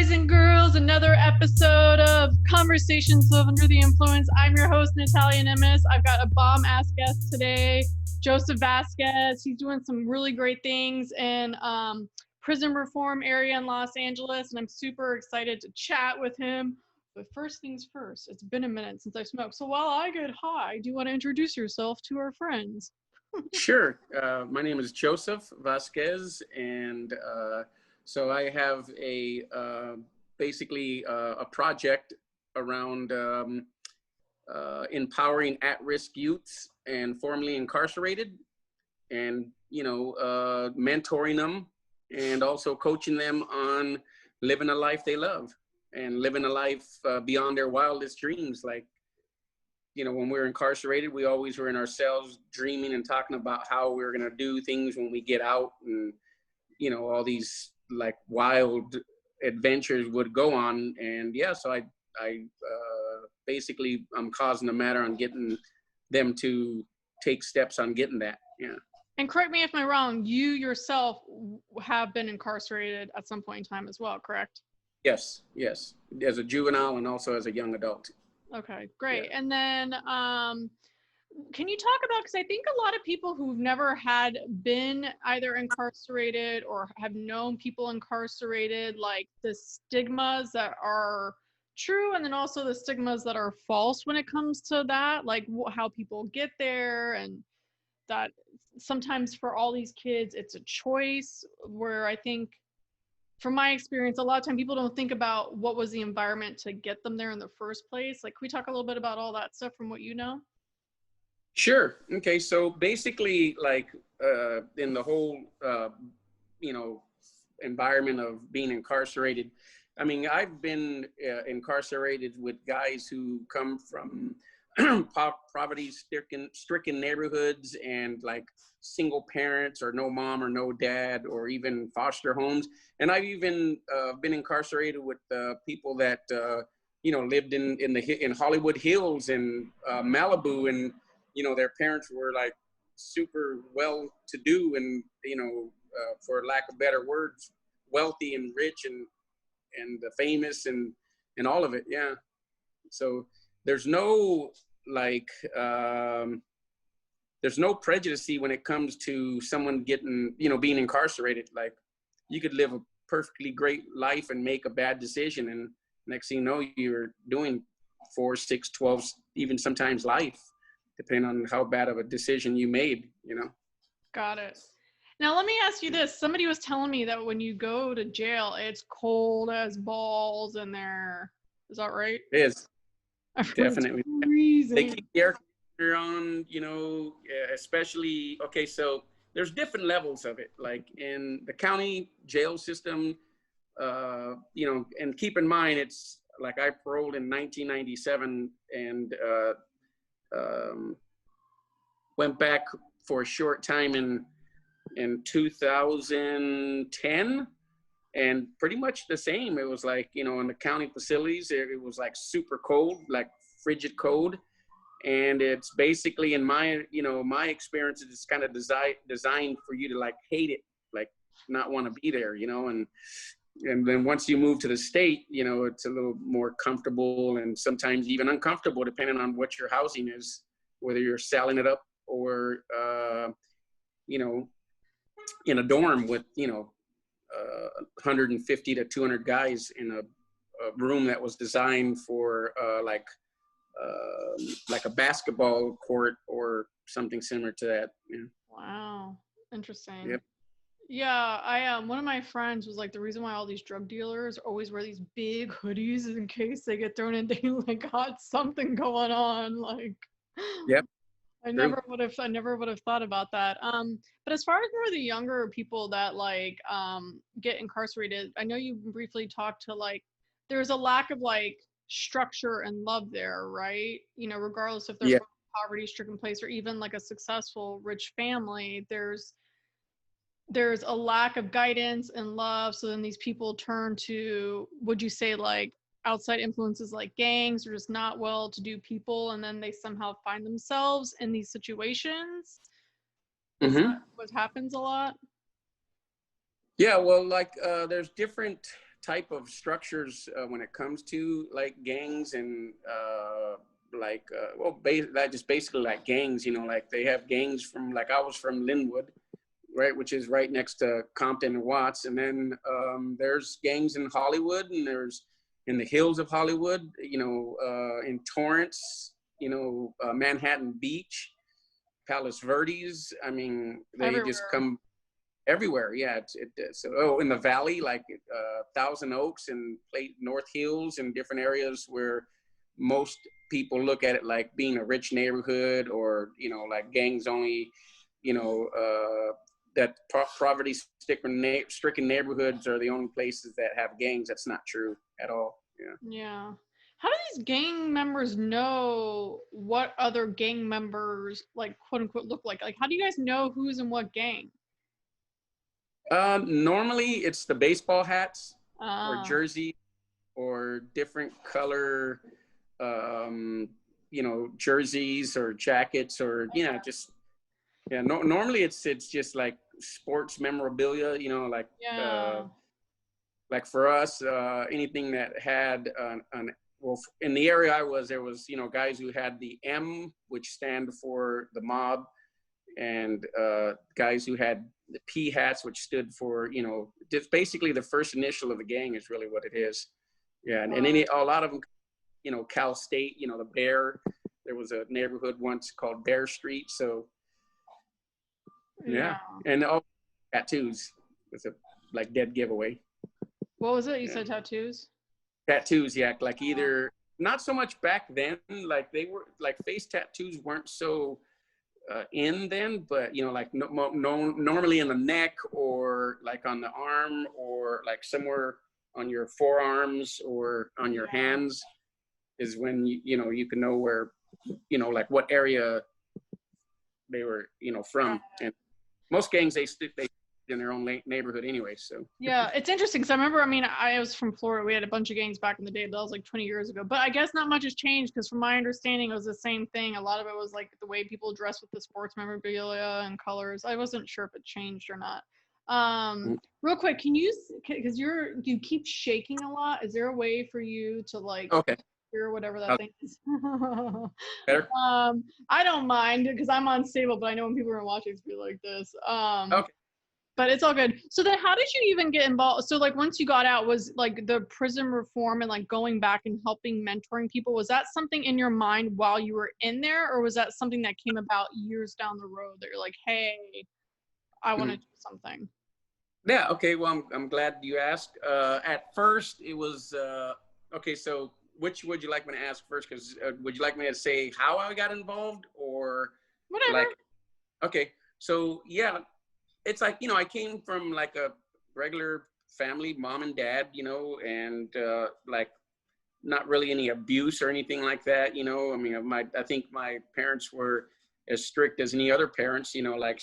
boys and girls, another episode of Conversations of Under the Influence. I'm your host, Natalia Nimitz. I've got a bomb-ass guest today, Joseph Vasquez. He's doing some really great things in prison reform area in Los Angeles, and I'm super excited to chat with him. But first things first, it's been a minute since I smoked. So while I get high, do you want to introduce yourself to our friends? Sure. My name is Joseph Vasquez, and so I have basically a project around empowering at-risk youths and formerly incarcerated, and mentoring them, and also coaching them on living a life they love and living a life beyond their wildest dreams. Like, when we were incarcerated, we always were in ourselves dreaming and talking about how we were going to do things when we get out, and, all these like wild adventures would go on. And yeah, so I basically I'm causing the matter on getting them to take steps on getting that. Yeah. And correct me if I'm wrong, you yourself have been incarcerated at some point in time as well, correct? Yes. As a juvenile and also as a young adult. Okay, great. Yeah. And then can you talk about, because I think a lot of people who've never had been either incarcerated or have known people incarcerated, like the stigmas that are true and then also the stigmas that are false when it comes to that, like how people get there, and that sometimes for all these kids it's a choice, where I think from my experience, a lot of time people don't think about what was the environment to get them there in the first place. Like, can we talk a little bit about all that stuff from what you know? Sure. Okay. So basically, like in the whole, environment of being incarcerated, I mean, I've been incarcerated with guys who come from poverty-stricken neighborhoods, and like single parents or no mom or no dad, or even foster homes. And I've even been incarcerated with people that lived in Hollywood Hills and Malibu, and their parents were like super well-to-do, and for lack of better words, wealthy and rich and famous and all of it. Yeah. So there's no there's no prejudice when it comes to someone getting, being incarcerated. Like, you could live a perfectly great life and make a bad decision, and next thing you know, you're doing 4, 6, 12, even sometimes life, depending on how bad of a decision you made. Got it. Now let me ask you this. Somebody was telling me that when you go to jail, it's cold as balls in there. Is that right? It is. Definitely. Freezing. They keep the air conditioner on, especially, okay, so there's different levels of it. Like in the county jail system, and keep in mind, it's like I paroled in 1997 and went back for a short time in 2010. And pretty much the same. It was like, in the county facilities, it was like super cold, like frigid cold. And it's basically, in my experience, it's kind of designed for you to like hate it, like not want to be there, and then once you move to the state, it's a little more comfortable and sometimes even uncomfortable, depending on what your housing is, whether you're selling it up or, in a dorm with, 150 to 200 guys in a room that was designed for like a basketball court or something similar to that. Yeah. Wow, interesting. Yep. Yeah, I one of my friends was like, the reason why all these drug dealers always wear these big hoodies is in case they get thrown in, they like got something going on. Like, yep. I never would have thought about that. But as far as more of the younger people that like get incarcerated, I know you briefly talked to like there's a lack of like structure and love there, right? Regardless if they're from a poverty-stricken place or even like a successful rich family, there's a lack of guidance and love. So then these people turn to, would you say, like outside influences like gangs or just not well-to-do people, and then they somehow find themselves in these situations? Is that what happens a lot? Yeah, well, like there's different type of structures when it comes to like gangs and that just basically like gangs, like they have gangs from, like I was from Linwood, right, which is right next to Compton and Watts. And then there's gangs in Hollywood, and there's in the hills of Hollywood, in Torrance, Manhattan Beach, Palos Verdes. I mean, they just Everywhere. come everywhere. Yeah. So in the Valley, like Thousand Oaks and North Hills and different areas where most people look at it like being a rich neighborhood, or, like gangs only, that poverty-stricken neighborhoods are the only places that have gangs. That's not true at all. Yeah. Yeah. How do these gang members know what other gang members, like, quote unquote, look like? Like, how do you guys know who's in what gang? Normally it's the baseball hats or Ah, jersey or different color, jerseys or jackets, or, just, yeah. No, normally it's just like sports memorabilia, yeah. like for us, anything that had well, in the area I was, there was, guys who had the M, which stand for the mob, and guys who had the P hats, which stood for, just basically the first initial of the gang is really what it is. Yeah, and a lot of them, Cal State, the Bear. There was a neighborhood once called Bear Street. So yeah, Yeah. and all tattoos. It's a like dead giveaway. What was it? You Yeah. said tattoos? Tattoos, yeah, like either not so much back then, like they were like face tattoos weren't so in then, but like normally in the neck, or like on the arm, or like somewhere on your forearms or on your hands is when you can know where, like what area they were from. And most gangs, they in their own neighborhood anyway. So Yeah, it's interesting because I remember, I mean, I was from Florida. We had a bunch of gangs back in the day, but that was like 20 years ago. But I guess not much has changed because, from my understanding, it was the same thing. A lot of it was like the way people dress with the sports memorabilia and colors. I wasn't sure if it changed or not. Real quick, can you, because you keep shaking a lot. Is there a way for you to like okay, hear whatever that thing is? better. I don't mind because I'm unstable, but I know when people are watching, it's be like this. Okay. But it's all good. So then how did you even get involved? So like once you got out, was like the prison reform and like going back and helping mentoring people, was that something in your mind while you were in there, or was that something that came about years down the road that you're like, hey, I want to do something? Yeah. Okay. Well, I'm glad you asked. At first, it was okay. So, which would you like me to ask first? Because would you like me to say how I got involved, or Whatever. like? Okay. So yeah, it's like, I came from like a regular family, mom and dad, and like not really any abuse or anything like that. I mean, I think my parents were as strict as any other parents. Like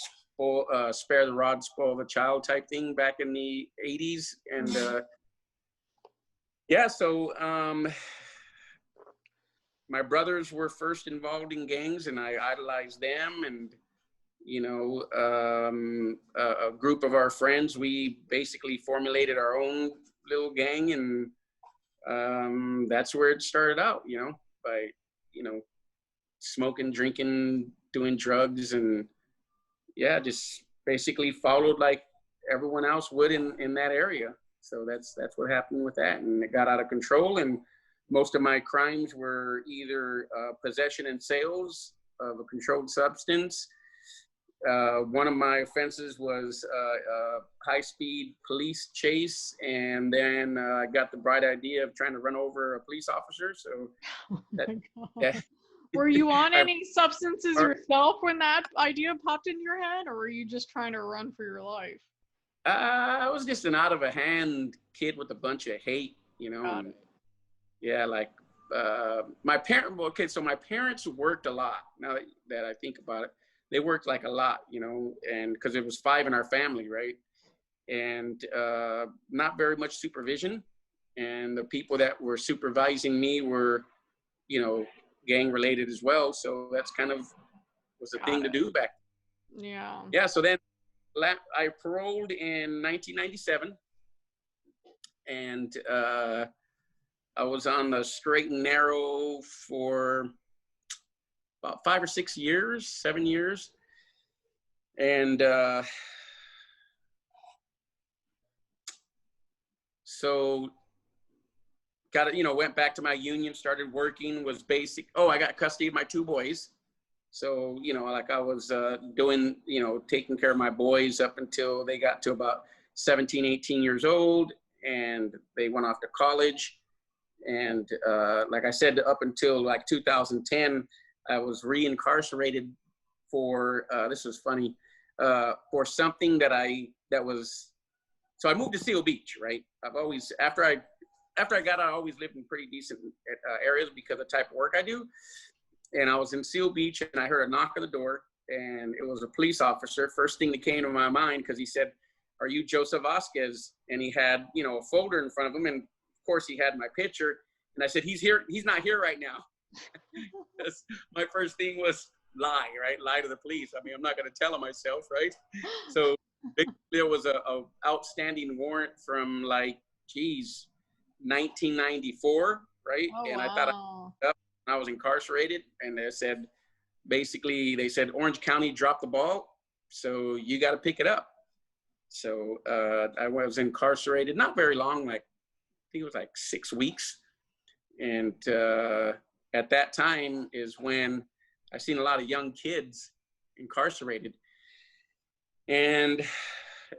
spare the rod, spoil the child type thing back in the 80s. And yeah, so my brothers were first involved in gangs, and I idolized them. And a group of our friends, we basically formulated our own little gang, and that's where it started out, by, smoking, drinking, doing drugs, and yeah, just basically followed like everyone else would in that area. So that's what happened with that, and it got out of control. And most of my crimes were either possession and sales of a controlled substance. One of my offenses was high-speed police chase, and then I got the bright idea of trying to run over a police officer. So Oh that, my God. that Were you on I, any substances yourself when that idea popped in your head, or were you just trying to run for your life? I was just an out-of-a-hand kid with a bunch of hate, Got and it. yeah, like my parent. Okay, so my parents worked a lot. Now that I think about it, they worked like a lot, and because it was 5 in our family, right? And not very much supervision. And the people that were supervising me were, gang related as well. So that's kind of was the Got thing to it. do back. Yeah. Yeah. So then I paroled in 1997, and I was on the straight and narrow for about 5 or 6 years, 7 years. And so got it, went back to my union, started working, was basic. Oh, I got custody of my 2 boys. So, like I was doing, taking care of my boys up until they got to about 17, 18 years old, and they went off to college. And like I said, up until like 2010, I was reincarcerated for, this was funny, for something so I moved to Seal Beach, right? I've always, after I got out, I always lived in pretty decent areas because of the type of work I do. And I was in Seal Beach, and I heard a knock on the door, and it was a police officer. First thing that came to my mind, because he said, "Are you Joseph Vasquez?" And he had, a folder in front of him, and of course he had my picture. And I said, "He's here. He's not here right now." My first thing was lie, right? Lie to the police. I mean, I'm not going to tell him myself, right? So there was a outstanding warrant from 1994, right? Oh, And I thought wow. I was incarcerated, and they said Orange County dropped the ball, so you got to pick it up. So I was incarcerated, not very long, I think it was 6 weeks. And at that time is when I seen a lot of young kids incarcerated, and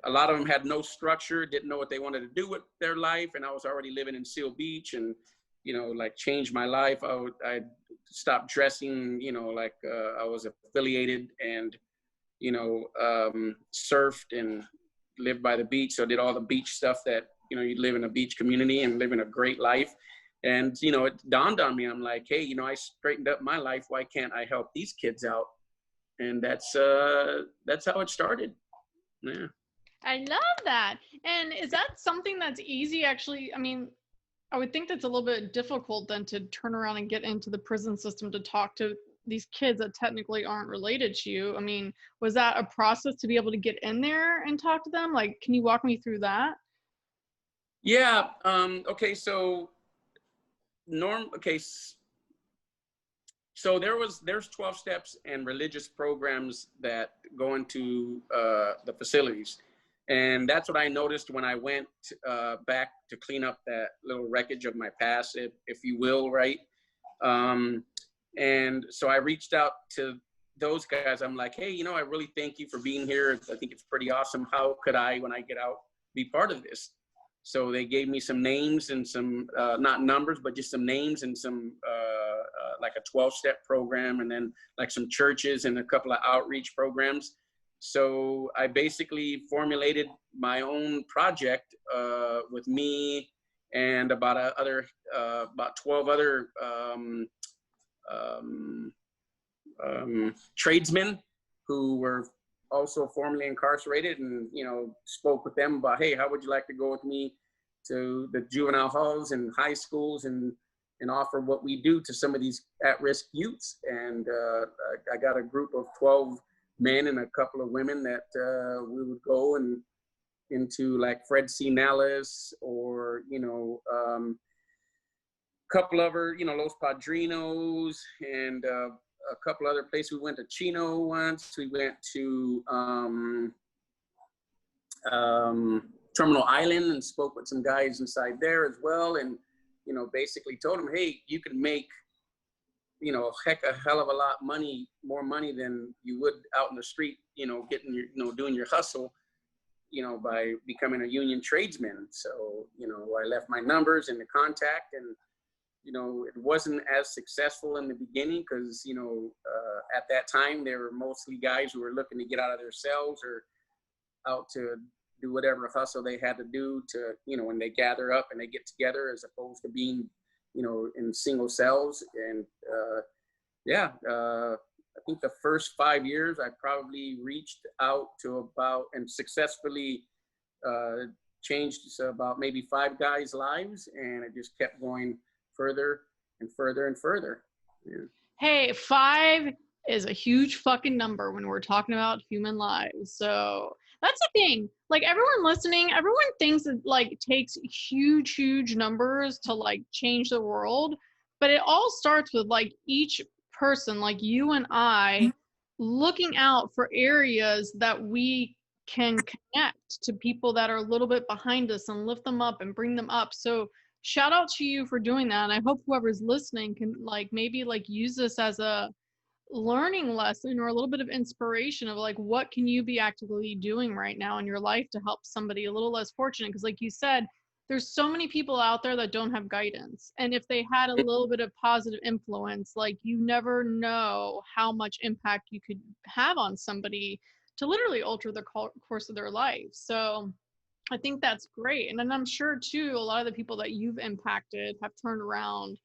a lot of them had no structure, didn't know what they wanted to do with their life. And I was already living in Seal Beach, and changed my life. I stopped dressing, I was affiliated, and surfed and lived by the beach. So I did all the beach stuff that you live in a beach community and live in a great life. And it dawned on me, I'm like, hey, I straightened up my life, why can't I help these kids out? And that's how it started. Yeah. I love that. And is that something that's easy, actually? I mean, I would think that's a little bit difficult then to turn around and get into the prison system to talk to these kids that technically aren't related to you. I mean, was that a process to be able to get in there and talk to them? Like, can you walk me through that? Yeah. Okay. So so there's 12 steps and religious programs that go into the facilities. And that's what I noticed when I went back to clean up that little wreckage of my past, if you will, right? And so I reached out to those guys. I'm like, hey, I really thank you for being here. I think it's pretty awesome. How could I, when I get out, be part of this? So they gave me some names and some, not numbers, but just some names and some, like a 12-step program, and then some churches and a couple of outreach programs. So I basically formulated my own project with me and about 12 other tradesmen who were also formerly incarcerated, and spoke with them about, hey, how would you like to go with me to the juvenile halls and high schools and offer what we do to some of these at-risk youths. And I got a group of 12 men and a couple of women that we would go and into Fred C. Nellis, or couple other, Los Padrinos, and a couple other places. We went to Chino once. We went to Terminal Island and spoke with some guys inside there as well. And, basically told them, hey, you can make, a hell of a lot more money than you would out in the street, getting your, doing your hustle, by becoming a union tradesman. So, I left my numbers and the contact, and, it wasn't as successful in the beginning because, at that time, they were mostly guys who were looking to get out of their cells or out to do whatever hustle they had to do to, when they gather up and they get together, as opposed to being, in single cells. And I think the first 5 years, I probably reached out to about, and successfully changed about maybe 5 guys' lives, and it just kept going further and further and further. Yeah. Hey, 5 is a huge fucking number when we're talking about human lives. So that's the thing. Like everyone listening, everyone thinks it like takes huge, huge numbers to like change the world. But it all starts with like each person, like you and I, looking out for areas that we can connect to people that are a little bit behind us and lift them up and bring them up. So shout out to you for doing that. And I hope whoever's listening can like maybe like use this as a learning lesson or a little bit of inspiration of like what can you be actively doing right now in your life to help somebody a little less fortunate, because like you said, there's so many people out there that don't have guidance, and if they had a little bit of positive influence, like you never know how much impact you could have on somebody to literally alter the course of their life. So I think that's great. And then I'm sure too, a lot of the people that you've impacted have turned around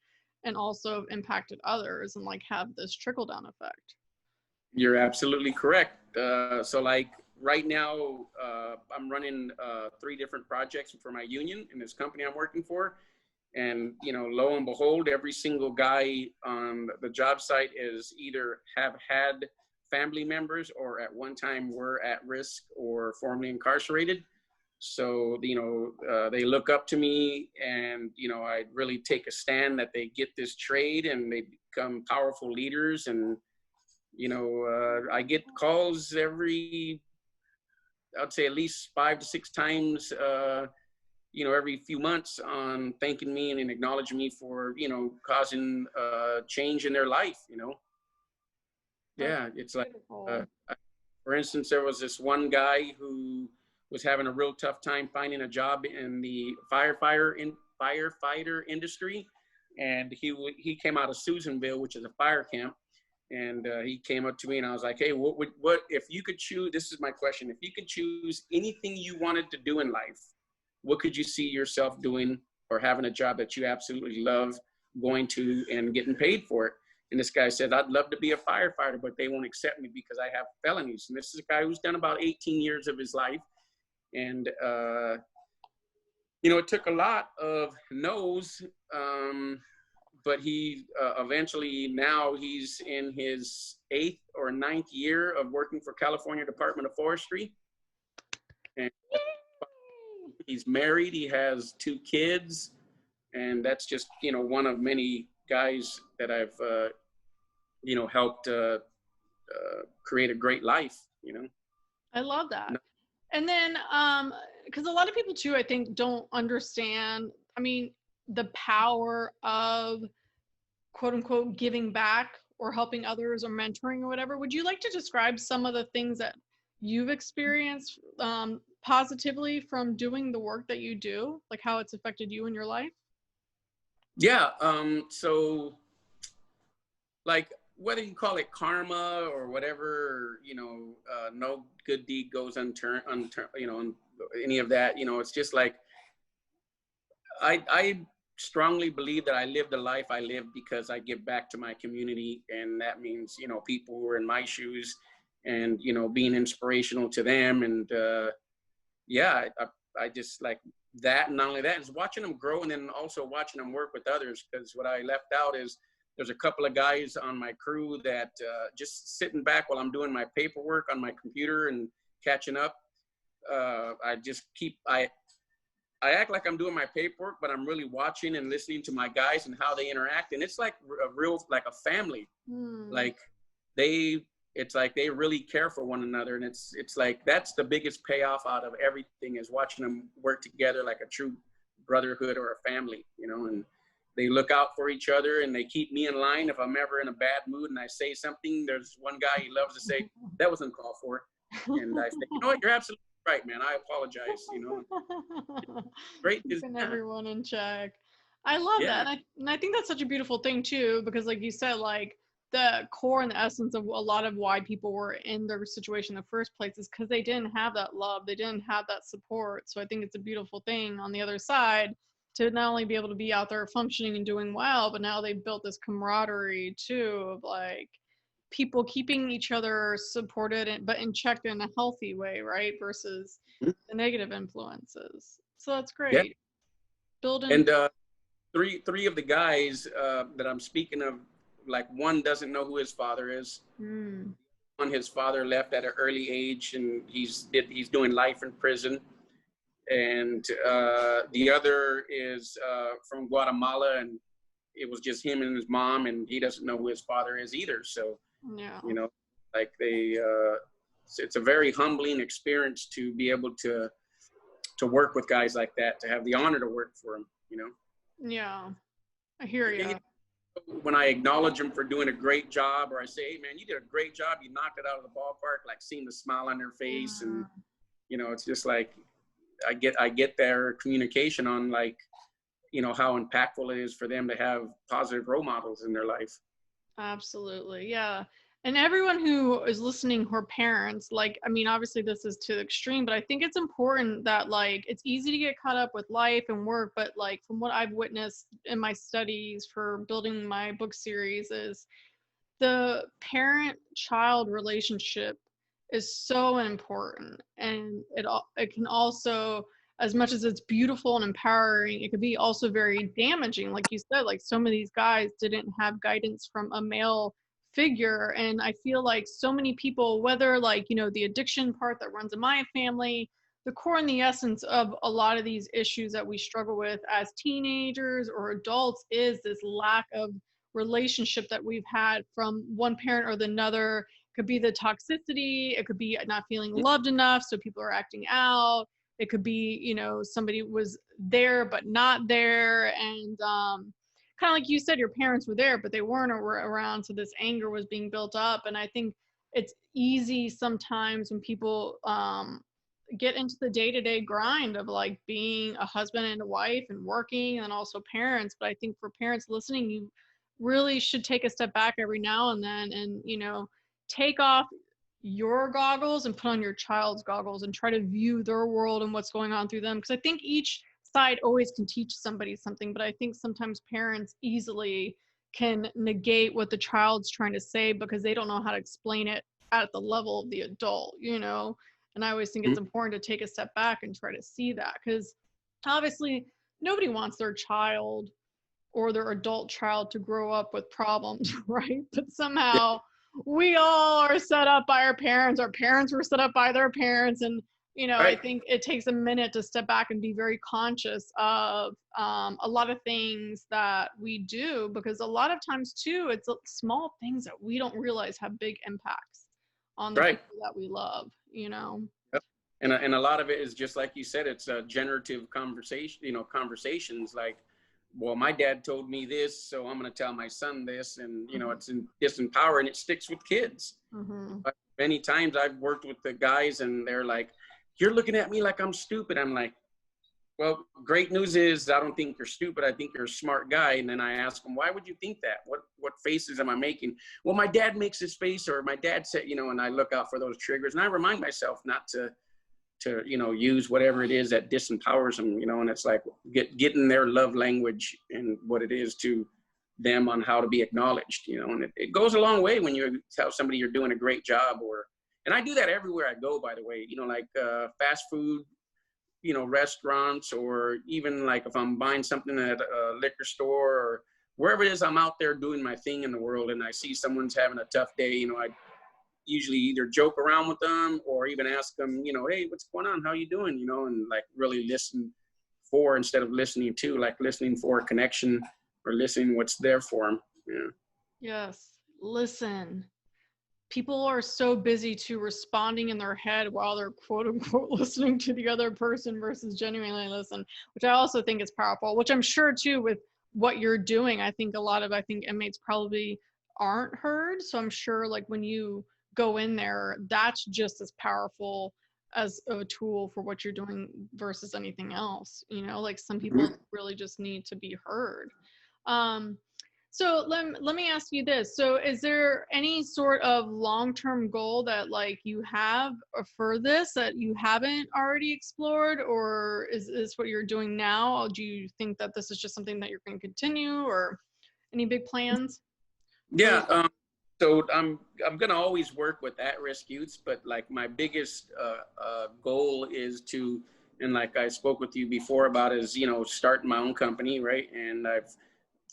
and also impacted others and like have this trickle down effect. You're absolutely correct. So like right now, I'm running 3 different projects for my union in this company I'm working for. And, you know, lo and behold, every single guy on the job site is either have had family members or at one time were at risk or formerly incarcerated. So, you know, they look up to me, and, you know, I really take a stand that they get this trade and they become powerful leaders. And, you know, I get calls every, I'd say at least 5 to 6 times, you know, every few months on thanking me and acknowledging me for, you know, causing change in their life, you know. Yeah, it's like, for instance, there was this one guy who was having a real tough time finding a job in the firefighter industry, and he came out of Susanville, which is a fire camp, and he came up to me, and I was like, hey, what if you could choose? This is my question: if you could choose anything you wanted to do in life, what could you see yourself doing, or having a job that you absolutely love, going to and getting paid for it? And this guy said, I'd love to be a firefighter, but they won't accept me because I have felonies. And this is a guy who's done about 18 years of his life. And, you know, it took a lot of no's, but he eventually, now he's in his 8th or 9th year of working for California Department of Forestry. And he's married, he has 2 kids. And that's just, you know, one of many guys that I've, you know, helped create a great life, you know. I love that. And then, because a lot of people too, I think, don't understand, I mean, the power of quote unquote giving back or helping others or mentoring or whatever. Would you like to describe some of the things that you've experienced positively from doing the work that you do, like how it's affected you in your life? Yeah. So like, whether you call it karma or whatever, you know, no good deed goes unturned, you know, any of that, you know, it's just like, I strongly believe that I live the life I live because I give back to my community. And that means, you know, people who are in my shoes and, you know, being inspirational to them. And yeah, I just like that. And not only that, is watching them grow, and then also watching them work with others. Because what I left out is there's a couple of guys on my crew that just sitting back while I'm doing my paperwork on my computer and catching up. I just I act like I'm doing my paperwork, but I'm really watching and listening to my guys and how they interact. And it's like a real, like a family. Like it's like they really care for one another. And it's like, that's the biggest payoff out of everything, is watching them work together like a true brotherhood or a family, you know. And they look out for each other, and they keep me in line. If I'm ever in a bad mood and I say something, there's one guy, he loves to say, that was uncalled for. And I say, you know what, you're absolutely right, man. I apologize, you know. Great. Keeping everyone in check. I love that. And I think that's such a beautiful thing too, because like you said, like the core and the essence of a lot of why people were in their situation in the first place is because they didn't have that love, they didn't have that support. So I think it's a beautiful thing on the other side to not only be able to be out there functioning and doing well, but now they've built this camaraderie too of like people keeping each other supported but in check in a healthy way, right? Versus the negative influences. So that's great. Yeah. Building. And three of the guys that I'm speaking of like one doesn't know who his father is. Mm. One, his father left at an early age, and he's doing life in prison. And the other is from Guatemala, and it was just him and his mom, and he doesn't know who his father is either. So, Yeah. you know, like it's a very humbling experience to be able to work with guys like that, to have the honor to work for them, you know. Yeah. I hear you. When I acknowledge them for doing a great job, or I say, hey man, you did a great job, you knocked it out of the ballpark, like seeing the smile on their face. And you know, it's just like I get their communication on, like, you know, how impactful it is for them to have positive role models in their life. Absolutely. Yeah. And everyone who is listening who are parents, like, I mean, obviously this is to the extreme, but I think it's important that, like, it's easy to get caught up with life and work, but like from what I've witnessed in my studies for building my book series is the parent-child relationship is so important. And it can also, as much as it's beautiful and empowering, it could be also very damaging. Like you said, like some of these guys didn't have guidance from a male figure. And I feel like so many people, whether like, you know, the addiction part that runs in my family, the core and the essence of a lot of these issues that we struggle with as teenagers or adults is this lack of relationship that we've had from one parent or the another. It could be the toxicity, it could be not feeling loved enough, so people are acting out. It could be, you know, somebody was there but not there. And kind of like you said, your parents were there but they weren't around, so this anger was being built up. And I think it's easy sometimes when people get into the day-to-day grind of like being a husband and a wife and working and also parents. But I think for parents listening, you really should take a step back every now and then and, you know, take off your goggles and put on your child's goggles and try to view their world and what's going on through them. Because I think each side always can teach somebody something, but I think sometimes parents easily can negate what the child's trying to say because they don't know how to explain it at the level of the adult, you know. And I always think it's important to take a step back and try to see that, because obviously nobody wants their child or their adult child to grow up with problems, right? But somehow we all are set up by our parents were set up by their parents. And, you know, I think it takes a minute to step back and be very conscious of a lot of things that we do, because a lot of times too, it's small things that we don't realize have big impacts on the people that we love, you know? And a lot of it is just like you said, it's a generative conversation, you know, conversations like, well, my dad told me this, so I'm going to tell my son this. And, you know, it's disempowering. It sticks with kids. But many times I've worked with the guys and they're like, you're looking at me like I'm stupid. I'm like, well, great news is I don't think you're stupid. I think you're a smart guy. And then I ask them, why would you think that? What faces am I making? Well, my dad makes this face, or my dad said, you know, and I look out for those triggers. And I remind myself not to you know, use whatever it is that disempowers them, you know. And it's like getting their love language and what it is to them on how to be acknowledged, you know. And it goes a long way when you tell somebody you're doing a great job. And I do that everywhere I go, by the way, you know, like fast food, you know, restaurants, or even like if I'm buying something at a liquor store or wherever it is, I'm out there doing my thing in the world and I see someone's having a tough day, you know, I usually either joke around with them or even ask them, you know, hey, what's going on? How you doing? You know, and like really listen for, instead of listening to, like listening for a connection or listening what's there for them. Yeah. Yes. Listen. People are so busy to responding in their head while they're quote unquote listening to the other person versus genuinely listen, which I also think is powerful, which I'm sure too with what you're doing. I think inmates probably aren't heard. So I'm sure like when you go in there, that's just as powerful as a tool for what you're doing versus anything else. You know, like some people really just need to be heard. So let me ask you this. So is there any sort of long-term goal that like you have for this that you haven't already explored, or is this what you're doing now? Or do you think that this is just something that you're going to continue, or any big plans? Yeah. So I'm going to always work with at-risk youths, but like my biggest goal is to, and like I spoke with you before about, is, you know, starting my own company, right? And I've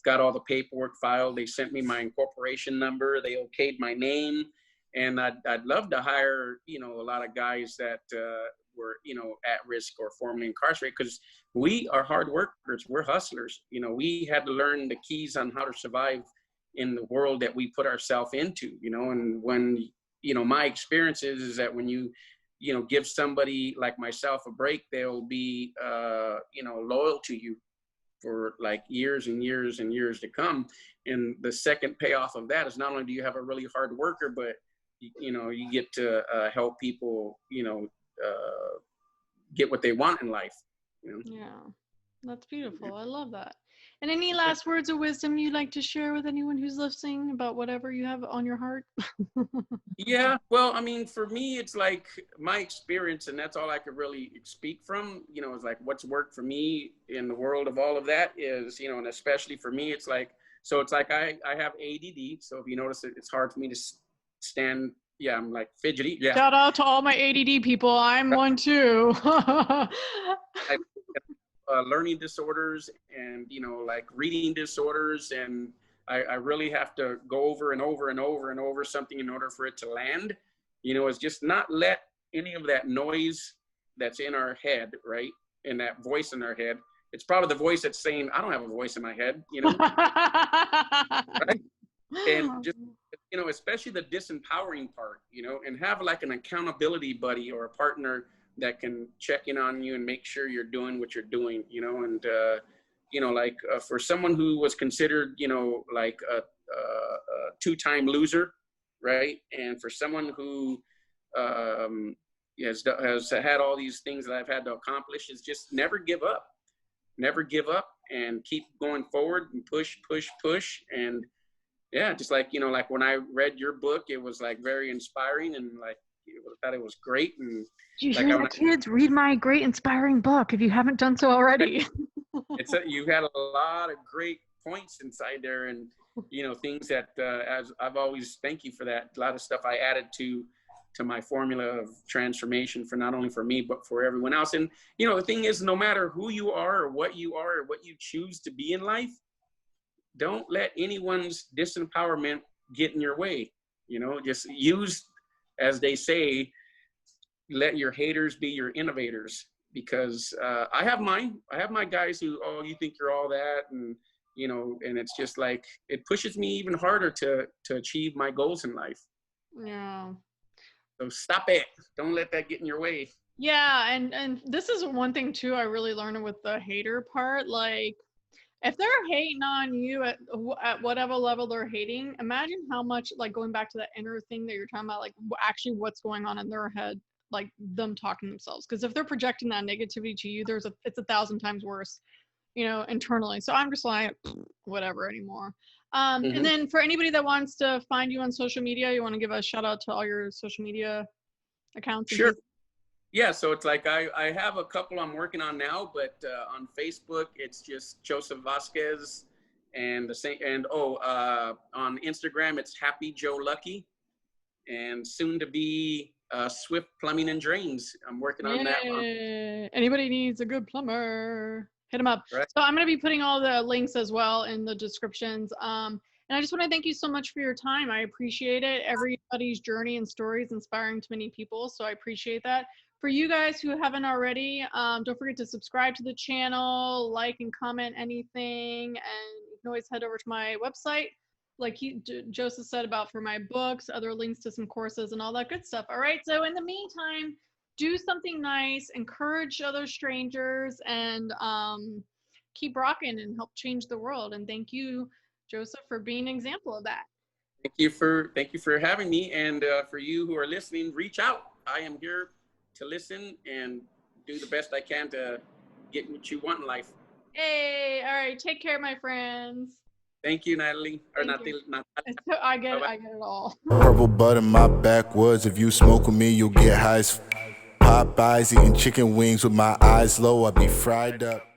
got all the paperwork filed. They sent me my incorporation number. They okayed my name. And I'd love to hire, you know, a lot of guys that were, you know, at risk or formerly incarcerated, because we are hard workers. We're hustlers. You know, we had to learn the keys on how to survive in the world that we put ourselves into, you know. And when, you know, my experience is that when you know, give somebody like myself a break, they'll be, you know, loyal to you for like years and years and years to come. And the second payoff of that is not only do you have a really hard worker, but you know, you get to help people, you know, get what they want in life. You know? Yeah, that's beautiful. I love that. And any last words of wisdom you'd like to share with anyone who's listening about whatever you have on your heart? Yeah, well, I mean, for me, it's like my experience, and that's all I could really speak from, you know, is like what's worked for me in the world of all of that is, you know, and especially for me, it's like, so it's like I have ADD. So if you notice it, it's hard for me to stand. Yeah, I'm like fidgety. Yeah. Shout out to all my ADD people. I'm one too. Learning disorders and, you know, like reading disorders. And I really have to go over and over and over and over something in order for it to land. You know, it's just not let any of that noise that's in our head, right? And that voice in our head. It's probably the voice that's saying, I don't have a voice in my head, you know? Right? And just, you know, especially the disempowering part, you know, and have like an accountability buddy or a partner that can check in on you and make sure you're doing what you're doing, you know. And, you know, like for someone who was considered, you know, like a two-time loser, right? And for someone who has had all these things that I've had to accomplish, is just never give up and keep going forward and push. And yeah, just like, you know, like when I read your book, it was like very inspiring, and like, I thought it was great. And you like, hear the kids, read my great inspiring book if you haven't done so already. You had a lot of great points inside there, and, you know, things that as I've always, thank you for that. A lot of stuff I added to my formula of transformation, for not only for me, but for everyone else. And, you know, the thing is, no matter who you are or what you choose to be in life, don't let anyone's disempowerment get in your way. You know, just use, as they say, let your haters be your innovators. Because I have my guys who, oh, you think you're all that, and, you know, and it's just like, it pushes me even harder to achieve my goals in life. Yeah. So stop it. Don't let that get in your way. Yeah, and this is one thing too I really learned with the hater part. Like, if they're hating on you at whatever level they're hating, imagine how much, like, going back to that inner thing that you're talking about, like actually what's going on in their head, like them talking to themselves. Because if they're projecting that negativity to you, it's 1,000 times worse, you know, internally. So I'm just like, whatever anymore. And then for anybody that wants to find you on social media, you want to give a shout out to all your social media accounts? Sure. Yeah, so it's like I have a couple I'm working on now, but on Facebook it's just Joseph Vasquez, and on Instagram it's Happy Joe Lucky, and soon to be Swift Plumbing and Drains. I'm working on that one. Anybody needs a good plumber, hit them up. Right. So I'm going to be putting all the links as well in the descriptions. And I just want to thank you so much for your time. I appreciate it. Everybody's journey and story is inspiring to many people, so I appreciate that. For you guys who haven't already, don't forget to subscribe to the channel, like and comment anything, and you can always head over to my website, like Joseph said, about for my books, other links to some courses and all that good stuff. All right, so in the meantime, do something nice, encourage other strangers, and keep rocking and help change the world. And thank you, Joseph, for being an example of that. Thank you for having me, and for you who are listening, reach out. I am here to listen and do the best I can to get what you want in life. Hey, all right, take care, my friends. Thank you, Natalie. I get it all. Purple bud in my backwoods. If you smoke with me, you'll get high as Popeyes, eating chicken wings with my eyes low. I be fried up.